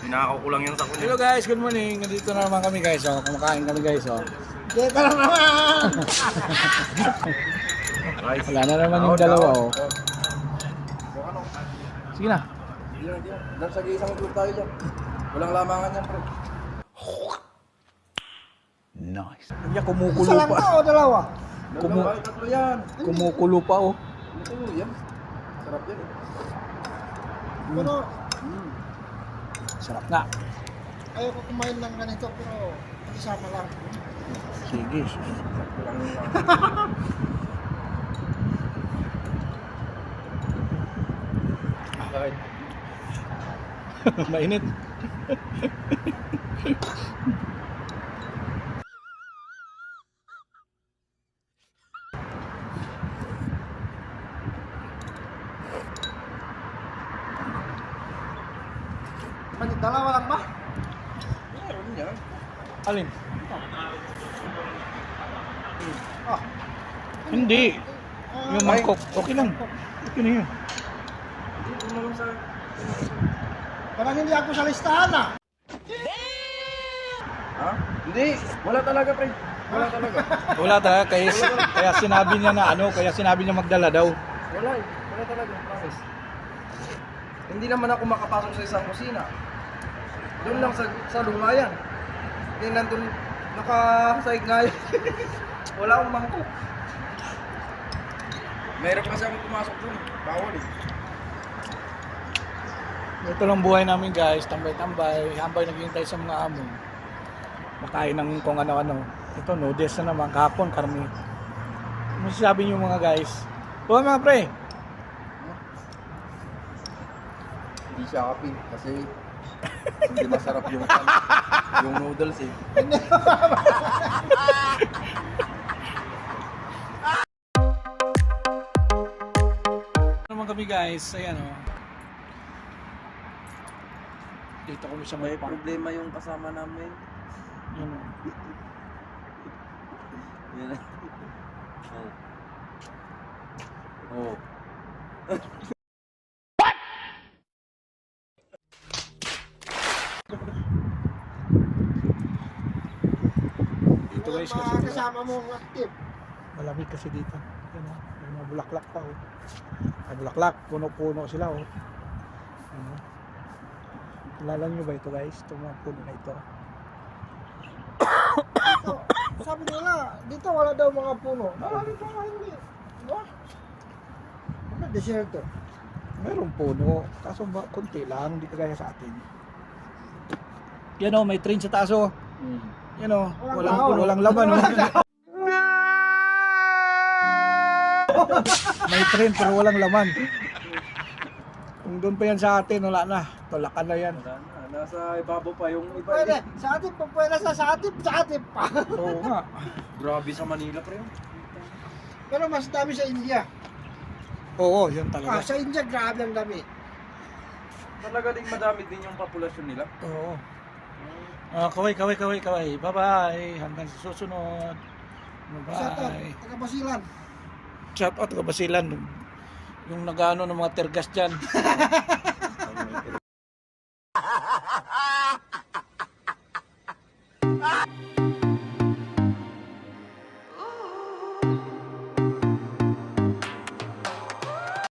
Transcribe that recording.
Pinakaw ko lang yan sa kunya. Hello guys, good morning. Nandito na naman kami guys. Oh. Kumakain kami guys. Oh. Dito na naman! Wala na naman yung dalawa. Oh. Sige na. Dahil sa isang group tayo dyan. Walang lamangan yan, pre. Nice. Kanya kumukulo Isa lang pa. ba o dalawa? Dalawa, tatlo yan. Kumukulo pa oh. Ito yan. Sarap yan. Pero Sarap nga. ayoko kumain ng ganito pero isama lang. Sige. Bakit? Mainit. Dalawa lang ba? Meron yan. Alin? Ah, Hindi. Yung mangkok. Okay lang. Okay na yun. Hindi, kung naman sa... parang hindi ako sa listahan ah. Ha? Hindi. Wala talaga, pre. Wala talaga. Wala talaga. Kaya sinabi niya na ano. Kaya sinabi niya magdala daw. Wala eh. Wala talaga. Promise. Hindi naman ako makapasok sa isang kusina. Doon lang sa luma yan. Hindi nandun nakasaig nga yun. Wala akong mangkok. Meron kasi akong pumasok doon. Bawal eh. Ito lang buhay namin guys. Tambay-tambay. Hambay naghihintay sa mga amo. Makain ng kung ano-ano. Ito noodles na naman. Kahapon karami. Ano sabi niyo mga guys? Buhay mga pre. Hindi siya happy kasi hindi masarap yung yung noodles eh. Naman kami guys. Ayan o. Dito kami sa may park. Problema yung kasama namin. Yan o. Yan. Oh. Dito guys kasi Mga kasama mo active. malamig kasi dito. Yan o. May mga bulaklak pa o. May bulaklak. Puno-puno sila o. Ano? Kilala nyo ba ito guys? Itong mga puno na ito. Dito, sabi nila, dito wala daw mga puno. Marami pa nga hindi. Diba? Ano, desierto. Mayroong puno. Kaso ba, konti lang. Hindi kagaya sa atin. Yan o. May train sa taas o. Yan o. Walang puno. Walang laman o. May train pero walang laman. Kung doon pa yan sa atin, wala na. Tulakan na yan. Wala na. Nasa ibabaw pa yung iba. Pwede, sa atin pa pwede sa atin pa. Oo nga. Grabe sa Manila, pre. Pero mas dami sa India. Oo, yan Ah, talaga. sa India grabe ang dami. Talaga ding madami din yung populasyon nila. Oo. Kaway. Bye-bye. Hanggang sa susunod. Sa to, Bye-bye. taga-Basilan. Shout out ka Basilan. Yung nag-ano ng mga tergas dyan.